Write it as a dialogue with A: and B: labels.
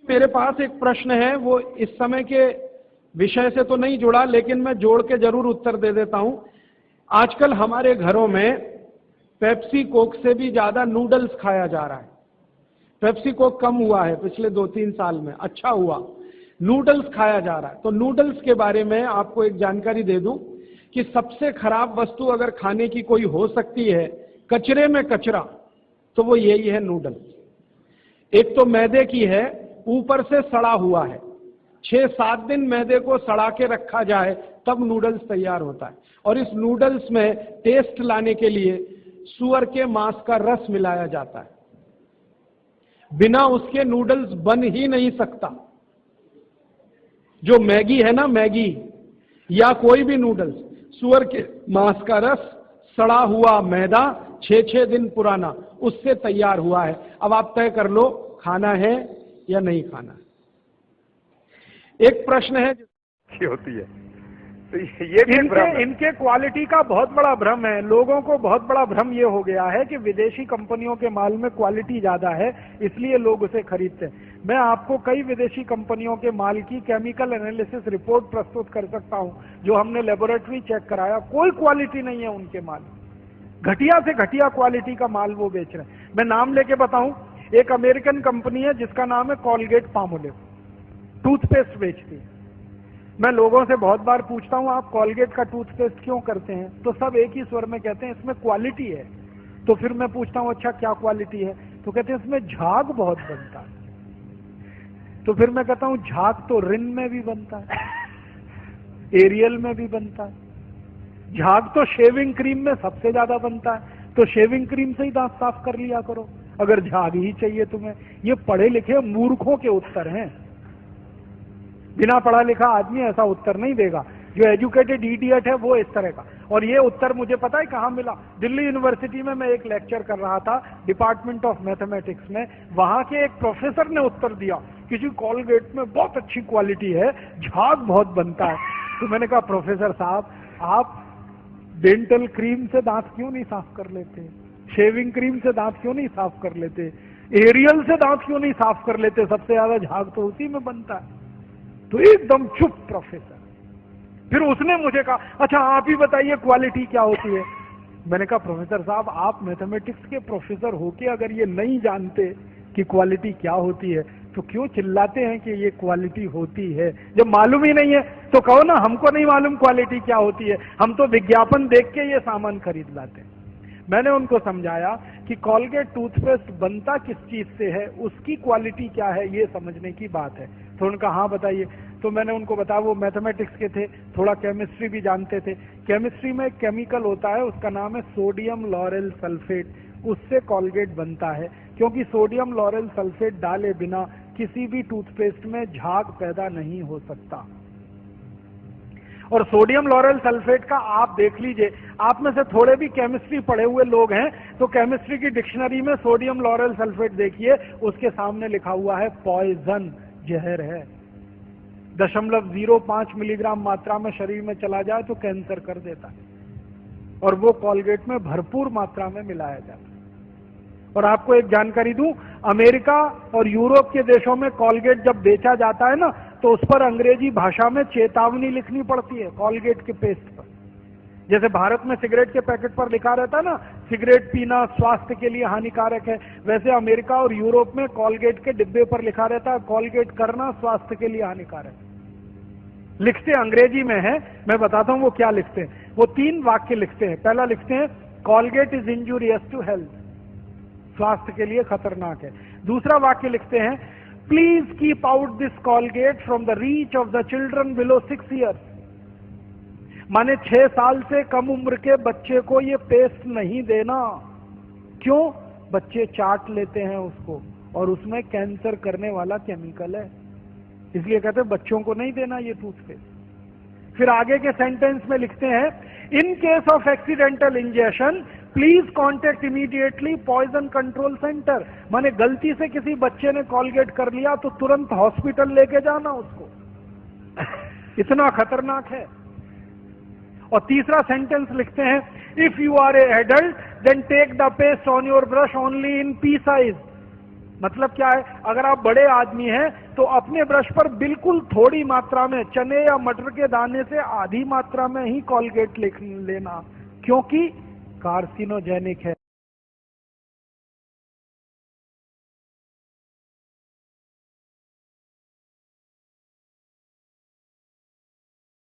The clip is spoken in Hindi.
A: मेरे पास एक प्रश्न है, वो इस समय के विषय से तो नहीं जुड़ा, लेकिन मैं जोड़ के जरूर उत्तर दे देता हूं। आजकल हमारे घरों में पेप्सी कोक से भी ज्यादा नूडल्स खाया जा रहा है। पेप्सी कोक कम हुआ है पिछले 2-3 साल में, अच्छा हुआ, नूडल्स खाया जा रहा है। तो नूडल्स के बारे में आपको एक जानकारी दे दूं कि सबसे खराब वस्तु अगर खाने की कोई हो सकती है, कचरे में कचरा, तो वो यही है नूडल्स। एक तो मैदे की है, ऊपर से सड़ा हुआ है। 6-7 दिन मैदे को सड़ा के रखा जाए तब नूडल्स तैयार होता है। और इस नूडल्स में टेस्ट लाने के लिए सूअर के मांस का रस मिलाया जाता है। बिना उसके नूडल्स बन ही नहीं सकता। जो मैगी है ना, मैगी या कोई भी नूडल्स, सूअर के मांस का रस, सड़ा हुआ मैदा, 6-6 दिन पुराना, उससे तैयार हुआ है। अब आप तय कर लो खाना है या नहीं खाना। एक प्रश्न है
B: होती है, तो ये भी
C: इनके क्वालिटी का बहुत बड़ा भ्रम है। लोगों को बहुत बड़ा भ्रम ये हो गया है कि विदेशी कंपनियों के माल में क्वालिटी ज्यादा है, इसलिए लोग उसे खरीदते हैं। मैं आपको कई विदेशी कंपनियों के माल की केमिकल एनालिसिस रिपोर्ट प्रस्तुत कर सकता हूं, जो हमने लेबोरेटरी चेक कराया, कोई क्वालिटी नहीं है उनके माल। घटिया से घटिया क्वालिटी का माल वो बेच रहे हैं। मैं नाम लेके बताऊं, एक अमेरिकन कंपनी है जिसका नाम है कॉलगेट पामोलिव, टूथपेस्ट बेचती है। मैं लोगों से बहुत बार पूछता हूं, आप कॉलगेट का टूथपेस्ट क्यों करते हैं, तो सब एक ही स्वर में कहते हैं इसमें क्वालिटी है। तो फिर मैं पूछता हूं अच्छा क्या क्वालिटी है, तो कहते हैं इसमें झाग बहुत बनता है। तो फिर मैं कहता हूं झाग तो रिन में भी बनता है, एरियल में भी बनता है। झाग तो शेविंग क्रीम में सबसे ज्यादा बनता है, तो शेविंग क्रीम से ही दांत साफ कर लिया करो अगर झाग ही चाहिए तुम्हें। ये पढ़े लिखे मूर्खों के उत्तर हैं। बिना पढ़ा लिखा आदमी ऐसा उत्तर नहीं देगा। जो एजुकेटेड इडियट है वो इस तरह का। और ये उत्तर मुझे पता है कहां मिला, दिल्ली यूनिवर्सिटी में मैं एक लेक्चर कर रहा था डिपार्टमेंट ऑफ मैथमेटिक्स में। वहां के एक प्रोफेसर ने उत्तर दिया, किसी कॉलगेट में बहुत अच्छी क्वालिटी है, झाग बहुत बनता है। तो मैंने कहा प्रोफेसर साहब, आप डेंटल क्रीम से दांत क्यों नहीं साफ कर लेते, शेविंग क्रीम से दांत क्यों नहीं साफ कर लेते, एरियल से दांत क्यों नहीं साफ कर लेते, सबसे ज्यादा झाग तो उसी में बनता है। तो एकदम चुप प्रोफेसर। फिर उसने मुझे कहा अच्छा आप ही बताइए क्वालिटी क्या होती है। मैंने कहा प्रोफेसर साहब, आप मैथमेटिक्स के प्रोफेसर होके अगर ये नहीं जानते कि क्वालिटी क्या होती है तो क्यों चिल्लाते हैं कि ये क्वालिटी होती है। जब मालूम ही नहीं है तो कहो ना हमको नहीं मालूम क्वालिटी क्या होती है, हम तो विज्ञापन देख के ये सामान खरीद लाते हैं। मैंने उनको समझाया कि कॉलगेट टूथपेस्ट बनता किस चीज से है, उसकी क्वालिटी क्या है, ये समझने की बात है। तो उनका हाँ बताइए। तो मैंने उनको बताया, वो मैथमेटिक्स के थे, थोड़ा केमिस्ट्री भी जानते थे। केमिस्ट्री में एक केमिकल होता है, उसका नाम है सोडियम लॉरेल सल्फेट, उससे कॉलगेट बनता है। क्योंकि सोडियम लॉरेल सल्फेट डाले बिना किसी भी टूथपेस्ट में झाग पैदा नहीं हो सकता। और सोडियम लॉरेल सल्फेट का आप देख लीजिए, आप में से थोड़े भी केमिस्ट्री पढ़े हुए लोग हैं तो केमिस्ट्री की डिक्शनरी में सोडियम लॉरेल सल्फेट देखिए, उसके सामने लिखा हुआ है पॉइजन, जहर है। 0.05 मिलीग्राम मात्रा में शरीर में चला जाए तो कैंसर कर देता है, और वो कॉलगेट में भरपूर मात्रा में मिलाया जाता है। और आपको एक जानकारी दूं, अमेरिका और यूरोप के देशों में कॉलगेट जब बेचा जाता है ना, तो उस पर अंग्रेजी भाषा में चेतावनी लिखनी पड़ती है कॉलगेट के पेस्ट पर। जैसे भारत में सिगरेट के पैकेट पर लिखा रहता है ना, सिगरेट पीना स्वास्थ्य के लिए हानिकारक है, वैसे अमेरिका और यूरोप में कॉलगेट के डिब्बे पर लिखा रहता है कॉलगेट करना स्वास्थ्य के लिए हानिकारक है। लिखते अंग्रेजी में है, मैं बताता हूं वो क्या लिखते हैं। वो 3 वाक्य लिखते हैं। पहला लिखते हैं Colgate is injurious to health, स्वास्थ्य के लिए खतरनाक है। दूसरा वाक्य लिखते हैं please keep out this Colgate from the reach of the children below 6 years. माने 6 साल से कम उम्र के बच्चे को ये पेस्ट नहीं देना। क्यों? बच्चे चाट लेते हैं उसको, और उसमें कैंसर करने वाला केमिकल है, इसलिए कहते हैं बच्चों को नहीं देना ये टूथपेस्ट। फिर आगे के सेंटेंस में लिखते हैं in case of accidental injection please contact immediately poison control centre. माने गलती से किसी बच्चे ने कॉलगेट कर लिया तो तुरंत हॉस्पिटल लेके जाना उसको, इतना खतरनाक है। और तीसरा सेंटेंस लिखते हैं if you are a adult then take the paste on your brush only in pea size. मतलब क्या है, अगर आप बड़े आदमी हैं तो अपने ब्रश पर बिल्कुल थोड़ी मात्रा में चने या मटर के दाने से आधी मात्रा में ही कॉलगेट लेना, क्योंकि कार्सिनोजेनिक है।